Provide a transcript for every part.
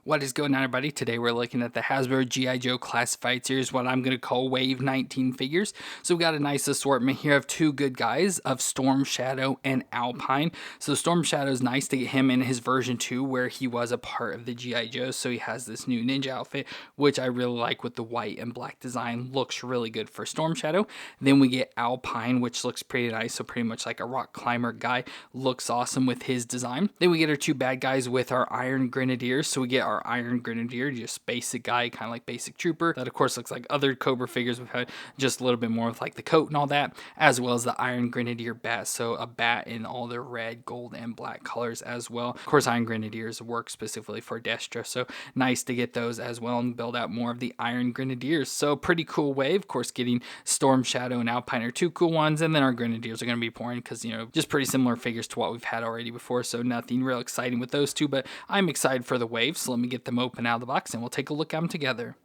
What is going on, everybody? Today we're looking at the Hasbro G.I. Joe Classified Series, what I'm going to call Wave 19 figures. So we've got a nice assortment here of two good guys of Storm Shadow and Alpine. So Storm Shadow is nice to get him in his version 2 where he was a part of the G.I. Joe. So he has this new ninja outfit, which I really like with the white and black design. Looks really good for Storm Shadow. Then we get Alpine, which looks pretty nice. So pretty much like a rock climber guy. Looks awesome with his design. Then we get our two bad guys with our Iron Grenadiers. So we get our Iron Grenadier, just basic guy, kind of like basic trooper. That of course looks like other Cobra figures we've had, just a little bit more with like the coat and all that, as well as the Iron Grenadier bat. So a bat in all the red, gold, and black colors as well. Of course, Iron Grenadiers work specifically for Destra, so nice to get those as well and build out more of the Iron Grenadiers. So pretty cool wave. Of course, getting Storm Shadow and Alpine are two cool ones, and then our Grenadiers are going to be pouring because, you know, just pretty similar figures to what we've had already before, so nothing real exciting with those two, but I'm excited for the wave, so let me get them open out of the box and we'll take a look at them together.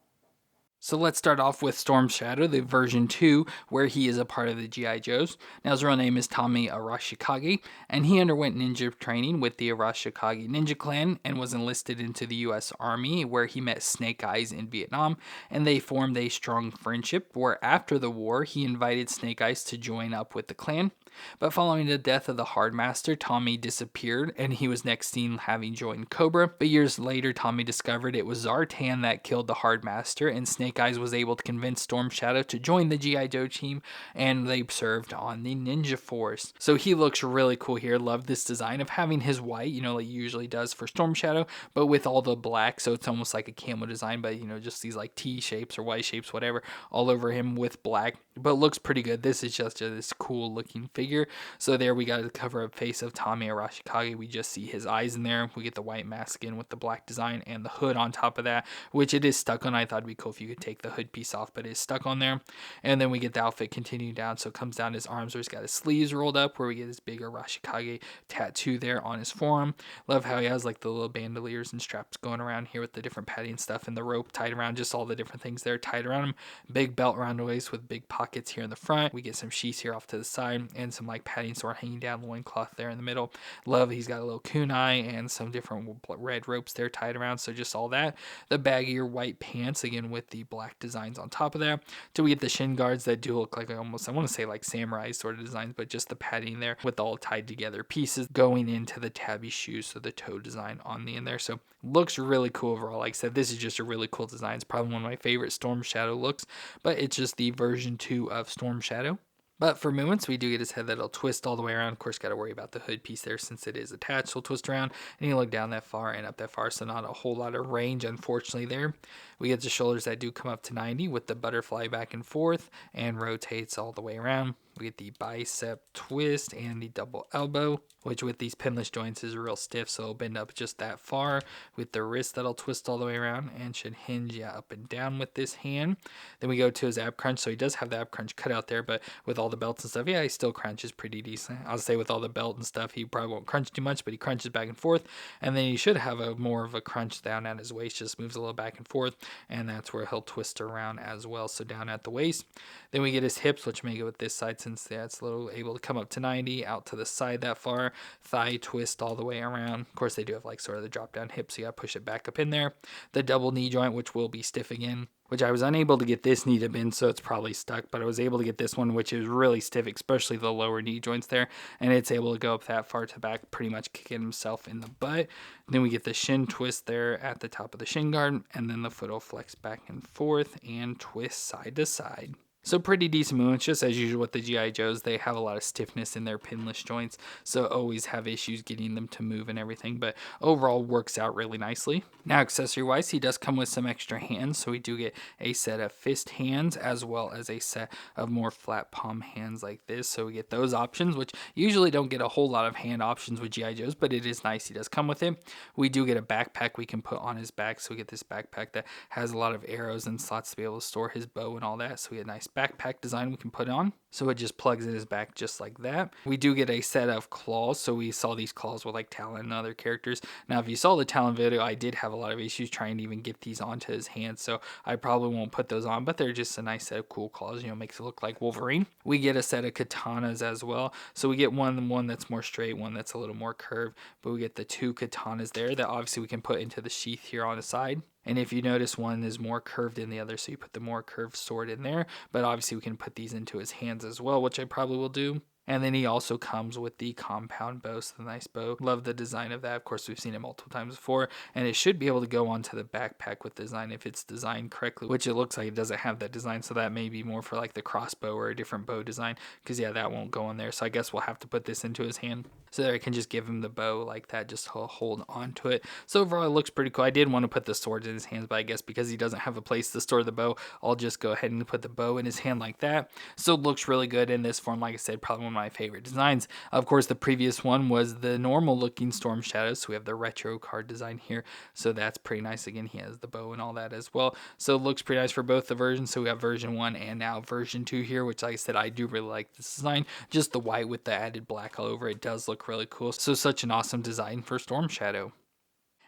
So let's start off with Storm Shadow, the version 2, where he is a part of the G.I. Joes. Now his real name is Tommy Arashikage, and he underwent ninja training with the Arashikage Ninja Clan and was enlisted into the U.S. Army, where he met Snake Eyes in Vietnam, and they formed a strong friendship, where after the war, he invited Snake Eyes to join up with the clan. But following the death of the Hardmaster, Tommy disappeared, and he was next seen having joined Cobra. But years later, Tommy discovered it was Zartan that killed the Hardmaster, and Snake Eyes was able to convince Storm Shadow to join the G.I. Joe team, and they served on the Ninja Force. So he looks really cool here. Love this design of having his white, you know, like he usually does for Storm Shadow, but with all the black, so it's almost like a camo design, but, you know, just these like T shapes or Y shapes, whatever, all over him with black. But looks pretty good. This is just this cool looking figure. So there we got the cover up face of Tommy Arashikage. We just see his eyes in there. We get the white mask in with the black design and the hood on top of that, which it is stuck on. I thought it'd be cool if you could take the hood piece off, but it is stuck on there. And then we get the outfit continuing down. So it comes down his arms where he's got his sleeves rolled up, where we get his big Arashikage tattoo there on his forearm. Love how he has like the little bandoliers and straps going around here with the different padding stuff and the rope tied around, just all the different things there tied around him. Big belt around the waist with big pockets here in the front. We get some sheaths here off to the side and some like padding sword hanging down the loincloth there in the middle. Love he's got a little kunai and some different red ropes there tied around, so just all that. The baggier white pants again with the black designs on top of that. Till we get the shin guards that do look like almost, I want to say like samurai sort of designs, but just the padding there with all tied together pieces going into the tabby shoes, so the toe design on the end there. So looks really cool overall. Like I said, this is just a really cool design. It's probably one of my favorite Storm Shadow looks, but it's just the version 2 of Storm Shadow. But for movements, we do get his head that'll twist all the way around. Of course, got to worry about the hood piece there since it is attached. So it'll twist around, and you look down that far and up that far, so not a whole lot of range, unfortunately, there. We get the shoulders that do come up to 90 with the butterfly back and forth and rotates all the way around. We get the bicep twist and the double elbow, which with these pinless joints is real stiff, so it'll bend up just that far. With the wrist that'll twist all the way around and should hinge up and down with this hand. Then we go to his ab crunch, so he does have the ab crunch cut out there, but with all the belts and stuff, yeah, he still crunches pretty decent. I'll say with all the belt and stuff, he probably won't crunch too much, but he crunches back and forth. And then he should have a more of a crunch down at his waist, just moves a little back and forth, and that's where he'll twist around as well, so down at the waist. Then we get his hips, which make it with this side since that's a little able to come up to 90, out to the side that far, thigh twist all the way around. Of course, they do have like sort of the drop down hips, so you gotta push it back up in there. The double knee joint, which will be stiff again, which I was unable to get this knee to bend, so it's probably stuck, but I was able to get this one, which is really stiff, especially the lower knee joints there, and it's able to go up that far to back, pretty much kicking himself in the butt. Then we get the shin twist there at the top of the shin guard, and then the foot will flex back and forth and twist side to side. So pretty decent movements, just as usual with the G.I. Joes. They have a lot of stiffness in their pinless joints, so always have issues getting them to move and everything, but overall works out really nicely. Now accessory-wise, he does come with some extra hands, so we do get a set of fist hands as well as a set of more flat palm hands like this, so we get those options, which usually don't get a whole lot of hand options with G.I. Joes, but it is nice. He does come with it. We do get a backpack we can put on his back, so we get this backpack that has a lot of arrows and slots to be able to store his bow and all that, so we get a nice backpack design we can put on. So it just plugs in his back just like that. We do get a set of claws. So we saw these claws with like Talon and other characters. Now, if you saw the Talon video, I did have a lot of issues trying to even get these onto his hands. So I probably won't put those on, but they're just a nice set of cool claws. You know, makes it look like Wolverine. We get a set of katanas as well. So we get one that's more straight, one that's a little more curved, but we get the 2 katanas there that obviously we can put into the sheath here on the side. And if you notice, one is more curved than the other, so you put the more curved sword in there. But obviously we can put these into his hands as well, which I probably will do. And then he also comes with the compound bow, so the nice bow. Love the design of that. Of course, we've seen it multiple times before, and it should be able to go onto the backpack with design if it's designed correctly, which it looks like it doesn't have that design, so that may be more for like the crossbow or a different bow design, because yeah, that won't go on there. So I guess we'll have to put this into his hand. So there I can just give him the bow like that, just to hold onto it. So overall, it looks pretty cool. I did want to put the swords in his hands, but I guess because he doesn't have a place to store the bow, I'll just go ahead and put the bow in his hand like that. So it looks really good in this form. Like I said, probably one of my favorite designs. Of course, the previous one was the normal looking Storm Shadow, so we have the retro card design here, so that's pretty nice. Again, he has the bow and all that as well, so it looks pretty nice for both the versions. So we have version 1 and now version 2 here, which like I said, I do really like this design. Just the white with the added black all over it does look really cool. So such an awesome design for Storm Shadow.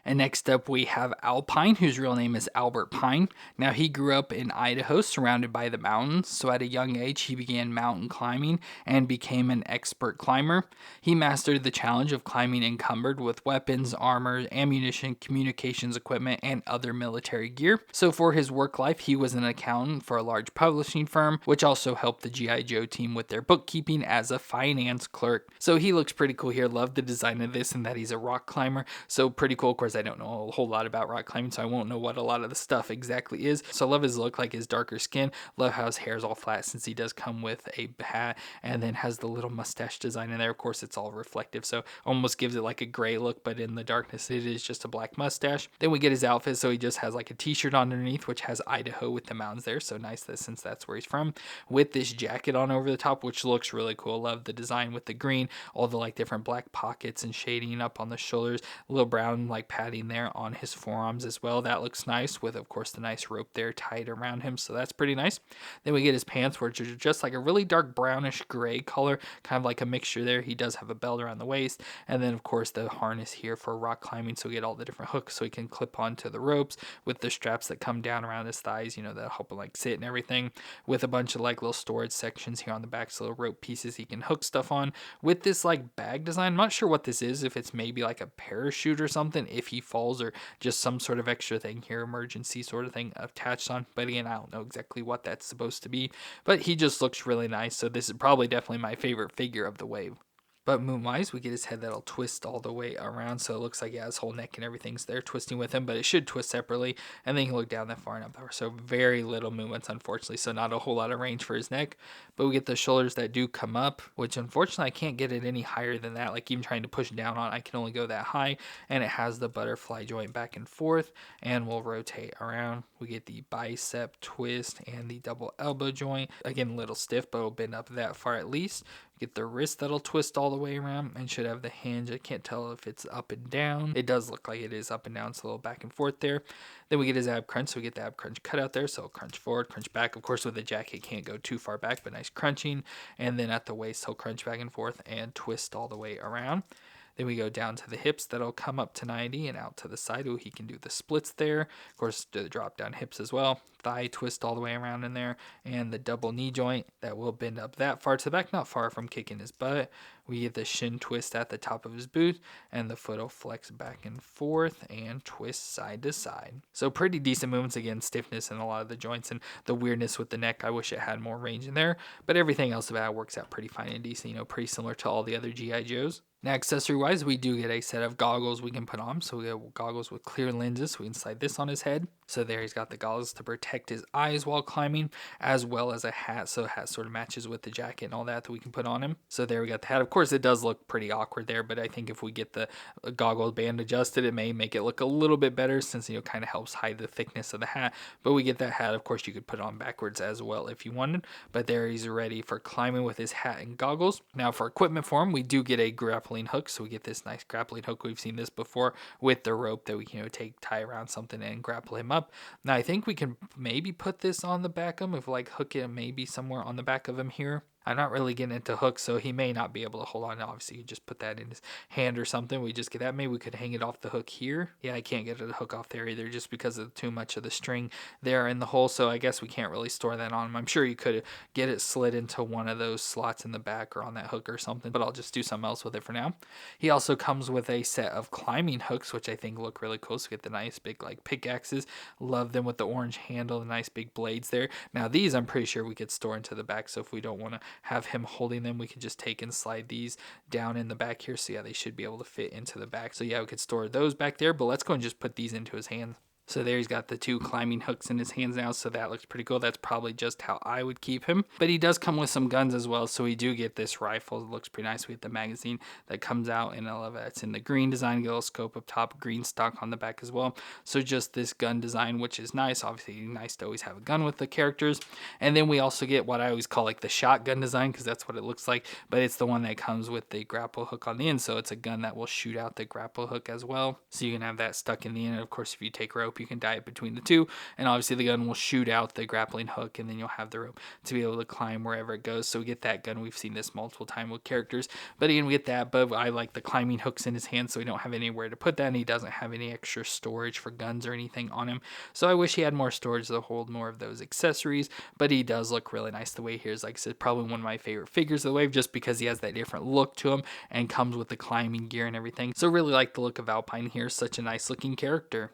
And next up we have Alpine, whose real name is Albert Pine. Now he grew up in Idaho surrounded by the mountains, so at a young age he began mountain climbing and became an expert climber. He mastered the challenge of climbing encumbered with weapons, armor, ammunition, communications equipment, and other military gear. So for his work life, he was an accountant for a large publishing firm, which also helped the G.I. Joe team with their bookkeeping as a finance clerk. So he looks pretty cool here. Love the design of this and that he's a rock climber. So pretty cool. Of course, I don't know a whole lot about rock climbing, so I won't know what a lot of the stuff exactly is. So I love his look, like his darker skin. Love how his hair is all flat, since he does come with a hat and then has the little mustache design in there. Of course, it's all reflective, so almost gives it like a gray look, but in the darkness it is just a black mustache. Then we get his outfit, so he just has like a t-shirt underneath, which has Idaho with the mountains there, so nice that since that's where he's from, with this jacket on over the top, which looks really cool. Love the design with the green, all the like different black pockets and shading up on the shoulders, a little brown like padding there on his forearms as well. That looks nice, with of course the nice rope there tied around him, so that's pretty nice. Then we get his pants, which are just like a really dark brownish gray color, kind of like a mixture there. He does have a belt around the waist, and then of course the harness here for rock climbing, so we get all the different hooks so he can clip onto the ropes, with the straps that come down around his thighs, you know, that help him like sit and everything, with a bunch of like little storage sections here on the back, so little rope pieces he can hook stuff on, with this like bag design. I'm not sure what this is, if it's maybe like a parachute or something if he falls, or just some sort of extra thing here, emergency sort of thing attached on. But again, I don't know exactly what that's supposed to be, but he just looks really nice. So this is probably definitely my favorite figure of the wave. But moon-wise, we get his head that'll twist all the way around, so it looks like, yeah, his whole neck and everything's there twisting with him, but it should twist separately, and then you can look down that far and up there. So very little movements, unfortunately, so not a whole lot of range for his neck. But we get the shoulders that do come up, which unfortunately I can't get it any higher than that. Like even trying to push down on, I can only go that high, and it has the butterfly joint back and forth, and will rotate around. We get the bicep twist and the double elbow joint. Again, a little stiff, but it'll bend up that far at least. Get the wrist that'll twist all the way around, and should have the hinge. I can't tell if it's up and down. It does look like it is up and down, so a little back and forth there. Then we get his ab crunch, so we get the ab crunch cut out there, so he'll crunch forward, crunch back. Of course, with the jacket, can't go too far back, but nice crunching. And then at the waist, he'll crunch back and forth and twist all the way around. Then we go down to the hips that'll come up to 90 and out to the side. Oh, he can do the splits there. Of course, the drop down hips as well. Thigh twist all the way around in there. And the double knee joint that will bend up that far to the back, not far from kicking his butt. We get the shin twist at the top of his boot, and the foot will flex back and forth and twist side to side. So pretty decent movements. Again, stiffness in a lot of the joints, and the weirdness with the neck. I wish it had more range in there, but everything else about it works out pretty fine and decent, you know, pretty similar to all the other G.I. Joes. Now, accessory-wise, we do get a set of goggles we can put on. So we get goggles with clear lenses. So we can slide this on his head. So there he's got the goggles to protect his eyes while climbing, as well as a hat. So a hat sort of matches with the jacket and all that we can put on him. So there we got the hat. Of course, it does look pretty awkward there, but I think if we get the goggle band adjusted, it may make it look a little bit better, since, you know, kind of helps hide the thickness of the hat. But we get that hat. Of course, you could put it on backwards as well if you wanted. But there he's ready for climbing with his hat and goggles. Now, for equipment for him, we do get a grappling grappling hook. So we get this nice grappling hook. We've seen this before with the rope that we can tie around something and grapple him up. Now I think we can maybe put this on the back of him, if like hook it maybe somewhere on the back of him here. I'm not really getting into hooks, so he may not be able to hold on. Obviously, you just put that in his hand or something. We just get that. Maybe we could hang it off the hook here. Yeah, I can't get the hook off there either just because of too much of the string there in the hole, so I guess we can't really store that on him. I'm sure you could get it slid into one of those slots in the back or on that hook or something, but I'll just do something else with it for now. He also comes with a set of climbing hooks, which I think look really cool. So we get the nice big like pickaxes. Love them with the orange handle, the nice big blades there. Now these I'm pretty sure we could store into the back, so if we don't want to have him holding them, we can just take and slide these down in the back here. So yeah, they should be able to fit into the back. So yeah, we could store those back there, but let's go and just put these into his hands. So there he's got the 2 climbing hooks in his hands now, so that looks pretty cool. That's probably just how I would keep him. But he does come with some guns as well, so we do get this rifle. It looks pretty nice. We get the magazine that comes out, and I love it. It's in the green design, get a little scope up top, green stock on the back as well. So just this gun design, which is nice. Obviously nice to always have a gun with the characters. And then we also get what I always call like the shotgun design, because that's what it looks like, but it's the one that comes with the grapple hook on the end, so it's a gun that will shoot out the grapple hook as well. So you can have that stuck in the end. And of course, if you take rope, you can tie it between the two, and obviously the gun will shoot out the grappling hook, and then you'll have the rope to be able to climb wherever it goes. So we get that gun. We've seen this multiple times with characters, but again, we get that, but I like the climbing hooks in his hand, so we don't have anywhere to put that, and he doesn't have any extra storage for guns or anything on him. So I wish he had more storage to hold more of those accessories, but he does look really nice the way he is. Like I said, probably one of my favorite figures of the wave, just because he has that different look to him and comes with the climbing gear and everything. So really like the look of Alpine here. Such a nice looking character.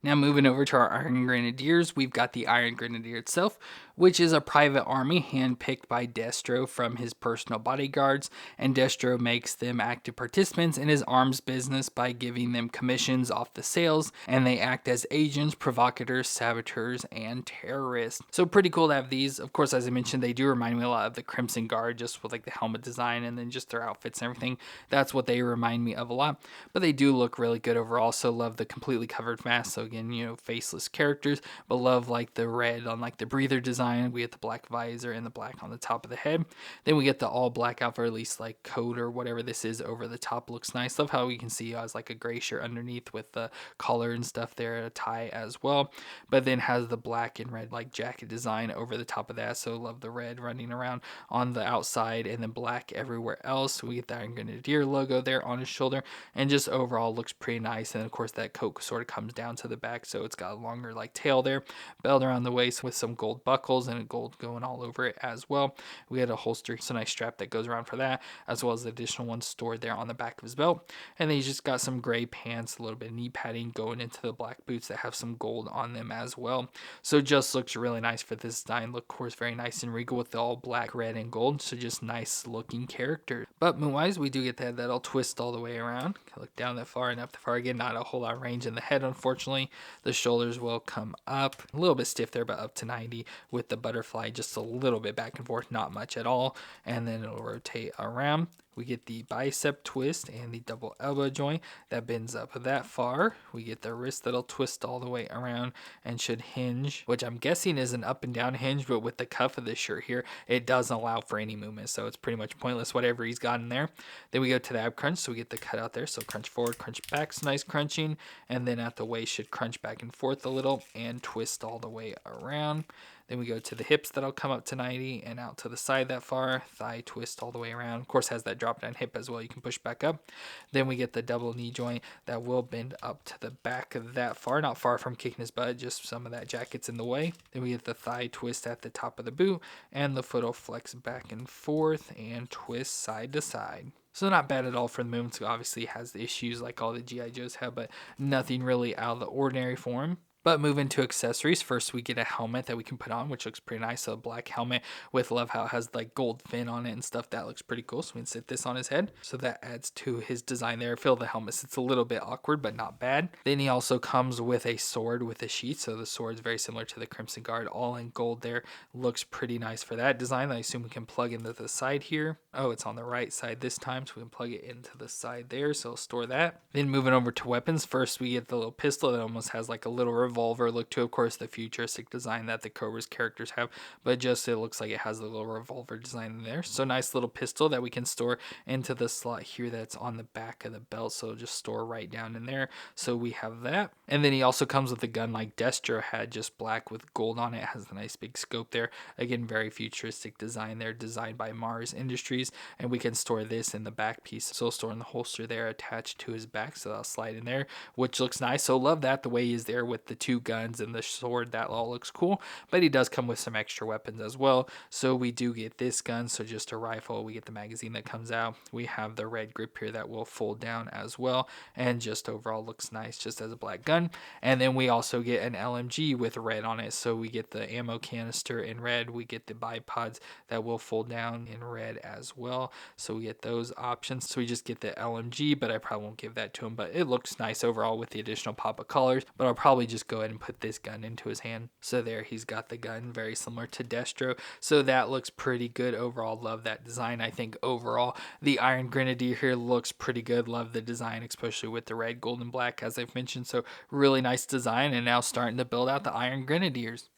Now moving over to our Iron Grenadiers, we've got the Iron Grenadier itself, which is a private army handpicked by Destro from his personal bodyguards, and Destro makes them active participants in his arms business by giving them commissions off the sales, and they act as agents, provocateurs, saboteurs, and terrorists. So pretty cool to have these. Of course, as I mentioned, they do remind me a lot of the Crimson Guard, just with like the helmet design and then just their outfits and everything. That's what they remind me of a lot, but they do look really good overall. So love the completely covered mask. So again, faceless characters, but love like the red on like the breather design. We get the black visor and the black on the top of the head. Then we get the all black outfit, or at least like coat or whatever this is over the top. Looks nice. Love how we can see has like a gray shirt underneath with the collar and stuff there, a tie as well, but then has the black and red like jacket design over the top of that. So love the red running around on the outside and then black everywhere else. We get the Iron Grenadier logo there on his shoulder, and just overall looks pretty nice. And of course that coat sort of comes down to the back, so it's got a longer like tail there, belt around the waist with some gold buckles and a gold going all over it as well. We had a holster, so nice strap that goes around for that, as well as the additional one stored there on the back of his belt. And then he's just got some gray pants, a little bit of knee padding going into the black boots that have some gold on them as well. So just looks really nice for this design. Look, of course, very nice and regal with the all black, red, and gold. So just nice looking character. But moon-wise, we do get that'll twist all the way around. Look down that far and up that far. Again, not a whole lot of range in the head, unfortunately. The shoulders will come up a little bit stiff there, but up to 90 with the butterfly, just a little bit back and forth, not much at all. And then it'll rotate around. We get the bicep twist and the double elbow joint that bends up that far. We get the wrist that'll twist all the way around and should hinge, which I'm guessing is an up and down hinge, but with the cuff of this shirt here, it doesn't allow for any movement, so it's pretty much pointless whatever he's got in there. Then we go to the ab crunch, so we get the cutout there, so crunch forward, crunch back, so nice crunching, and then at the waist should crunch back and forth a little and twist all the way around. Then we go to the hips that'll come up to 90 and out to the side that far. Thigh twist all the way around. Of course, has that drop down hip as well. You can push back up. Then we get the double knee joint that will bend up to the back of that far. Not far from kicking his butt, just some of that jacket's in the way. Then we get the thigh twist at the top of the boot, and the foot will flex back and forth and twist side to side. So not bad at all for the movements. Obviously has the issues like all the G.I. Joes have, but nothing really out of the ordinary for him. But moving to accessories, first we get a helmet that we can put on, which looks pretty nice. So a black helmet with, love how it has like gold fin on it and stuff. That looks pretty cool. So we can sit this on his head. So that adds to his design there. I feel the helmet sits a little bit awkward, but not bad. Then he also comes with a sword with a sheath. So the sword is very similar to the Crimson Guard, all in gold there. Looks pretty nice for that design. I assume we can plug into the side here. Oh, it's on the right side this time, so we can plug it into the side there. So I'll store that. Then moving over to weapons, first we get the little pistol that almost has like a little revolver revolver look to, of course, the futuristic design that the Cobra's characters have, but just it looks like it has a little revolver design in there. So nice little pistol that we can store into the slot here that's on the back of the belt, so just store right down in there. So we have that. And then he also comes with a gun like Destro had, just black with gold on it. It has a nice big scope there. Again, very futuristic design there, designed by Mars Industries. And we can store this in the back piece, so store in the holster there attached to his back, so that'll slide in there, which looks nice. So love that, the way he's there with the two guns and the sword, that all looks cool. But he does come with some extra weapons as well. So we do get this gun, so just a rifle. We get the magazine that comes out. We have the red grip here that will fold down as well, and just overall looks nice just as a black gun. And then we also get an LMG with red on it, so we get the ammo canister in red. We get the bipods that will fold down in red as well, so we get those options. So we just get the LMG, but I probably won't give that to him, but it looks nice overall with the additional pop of colors. But I'll probably just go ahead and put this gun into his hand. So there, he's got the gun, very similar to Destro, so that looks pretty good overall. Love that design. I think overall the Iron Grenadier here looks pretty good. Love the design, especially with the red, gold, and black, as I've mentioned. So really nice design, and now starting to build out the Iron Grenadiers.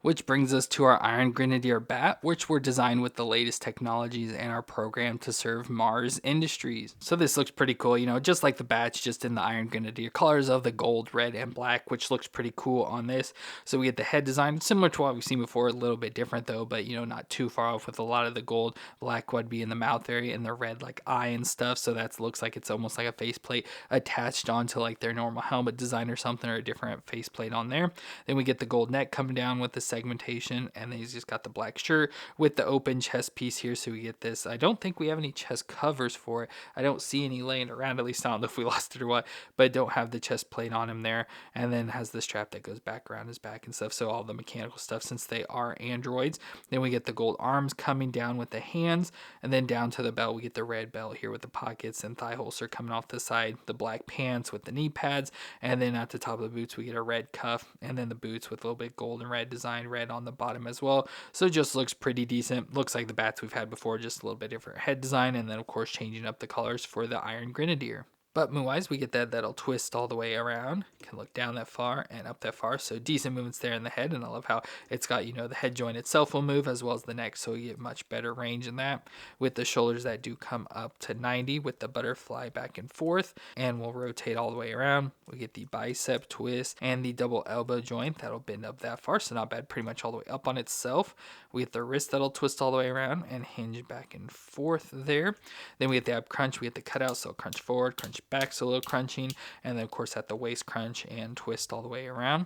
Which brings us to our Iron Grenadier bat, which were designed with the latest technologies and are programmed to serve Mars Industries. So this looks pretty cool, you know, just like the bats, just in the Iron Grenadier colors of the gold, red, and black, which looks pretty cool on this. So we get the head design, similar to what we've seen before, a little bit different though, but you know, not too far off with a lot of the gold. Black would be in the mouth area and the red like eye and stuff, so that looks like it's almost like a faceplate attached onto like their normal helmet design or something, or a different faceplate on there. Then we get the gold neck coming down with the segmentation, and then he's just got the black shirt with the open chest piece here, so we get this. I don't think we have any chest covers for it. I don't see any laying around, at least I don't know if we lost it or what, but don't have the chest plate on him there. And then has the strap that goes back around his back and stuff, so all the mechanical stuff since they are androids. Then we get the gold arms coming down with the hands, and then down to the belt we get the red belt here with the pockets and thigh holster coming off the side, the black pants with the knee pads, and then at the top of the boots we get a red cuff, and then the boots with a little bit gold and red design, red on the bottom as well. So it just looks pretty decent. Looks like the bats we've had before, just a little bit different head design, and then of course changing up the colors for the Iron Grenadier. But move-wise, we get that'll twist all the way around. Can look down that far and up that far. So decent movements there in the head. And I love how it's got, you know, the head joint itself will move as well as the neck. So you get much better range in that. With the shoulders that do come up to 90 with the butterfly back and forth. And we'll rotate all the way around. We get the bicep twist and the double elbow joint. That'll bend up that far. So not bad. Pretty much all the way up on itself. We get the wrist that'll twist all the way around and hinge back and forth there. Then we get the ab crunch. We get the cutout. So crunch forward, crunch back, so a little crunching, and then of course at the waist crunch and twist all the way around.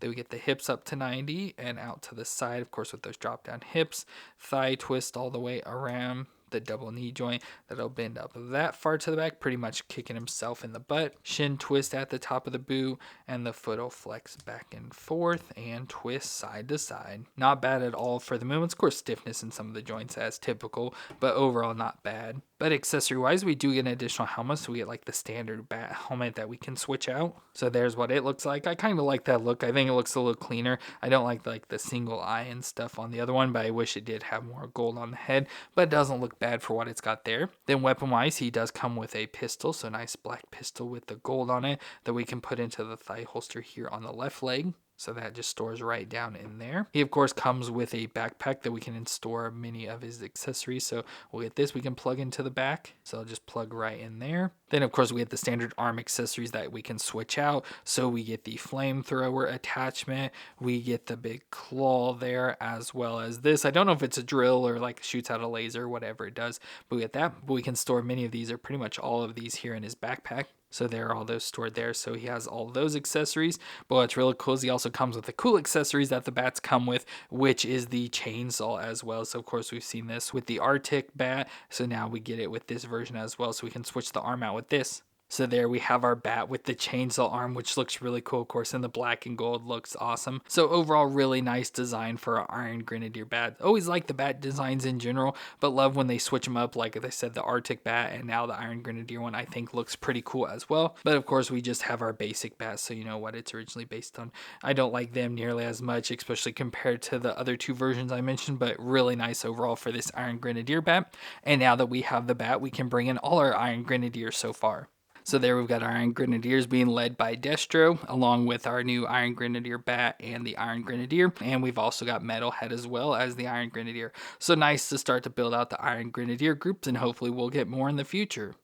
Then we get the hips up to 90 and out to the side, of course with those drop down hips, thigh twist all the way around, the double knee joint that'll bend up that far to the back, pretty much kicking himself in the butt, shin twist at the top of the boot, and the foot will flex back and forth and twist side to side. Not bad at all for the movements. Of course, stiffness in some of the joints as typical, but overall not bad. But accessory wise, we do get an additional helmet, so we get like the standard bat helmet that we can switch out. So there's what it looks like. I kind of like that look. I think it looks a little cleaner. I don't like the single eye and stuff on the other one, but I wish it did have more gold on the head, but it doesn't look bad for what it's got there. Then weapon wise, he does come with a pistol, so nice black pistol with the gold on it that we can put into the thigh holster here on the left leg. So that just stores right down in there. He of course comes with a backpack that we can store many of his accessories. So we'll get this, we can plug into the back. So I'll just plug right in there. Then of course we get the standard arm accessories that we can switch out. So we get the flamethrower attachment. We get the big claw there as well as this. I don't know if it's a drill or like shoots out a laser, whatever it does. But we get that. But we can store many of these, or pretty much all of these here in his backpack. So there are all those stored there. So he has all those accessories. But what's really cool is he also comes with the cool accessories that the bats come with, which is the chainsaw as well. So of course we've seen this with the Arctic bat. So now we get it with this version as well. So we can switch the arm out with this. So there we have our bat with the chainsaw arm, which looks really cool, of course, and the black and gold looks awesome. So overall, really nice design for our Iron Grenadier bat. Always like the bat designs in general, but love when they switch them up. Like I said, the Arctic bat and now the Iron Grenadier one, I think looks pretty cool as well. But of course, we just have our basic bat, so you know what it's originally based on. I don't like them nearly as much, especially compared to the other two versions I mentioned, but really nice overall for this Iron Grenadier bat. And now that we have the bat, we can bring in all our Iron Grenadiers so far. So there we've got our Iron Grenadiers being led by Destro, along with our new Iron Grenadier Bat and the Iron Grenadier. And we've also got Metalhead as well as the Iron Grenadier. So nice to start to build out the Iron Grenadier groups, and hopefully we'll get more in the future.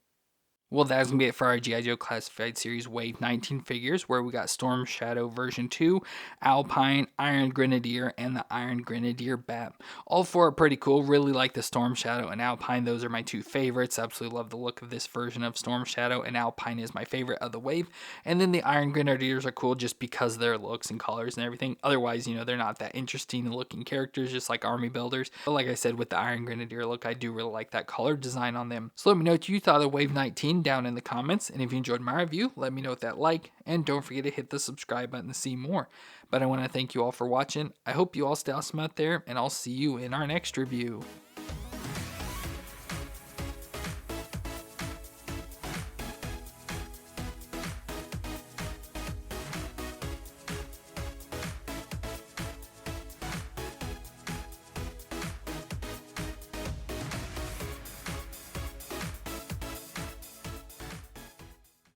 Well, that's going to be it for our G.I. Joe Classified Series Wave 19 figures, where we got Storm Shadow version 2, Alpine, Iron Grenadier, and the Iron Grenadier Bat. All four are pretty cool. Really like the Storm Shadow and Alpine. Those are my two favorites. Absolutely love the look of this version of Storm Shadow, and Alpine is my favorite of the wave. And then the Iron Grenadiers are cool just because of their looks and colors and everything. Otherwise, they're not that interesting looking characters, just like army builders. But like I said, with the Iron Grenadier look, I do really like that color design on them. So let me know what you thought of Wave 19 down in the comments, and if you enjoyed my review, let me know with that like, and don't forget to hit the subscribe button to see more. But I want to thank you all for watching. I hope you all stay awesome out there, and I'll see you in our next review.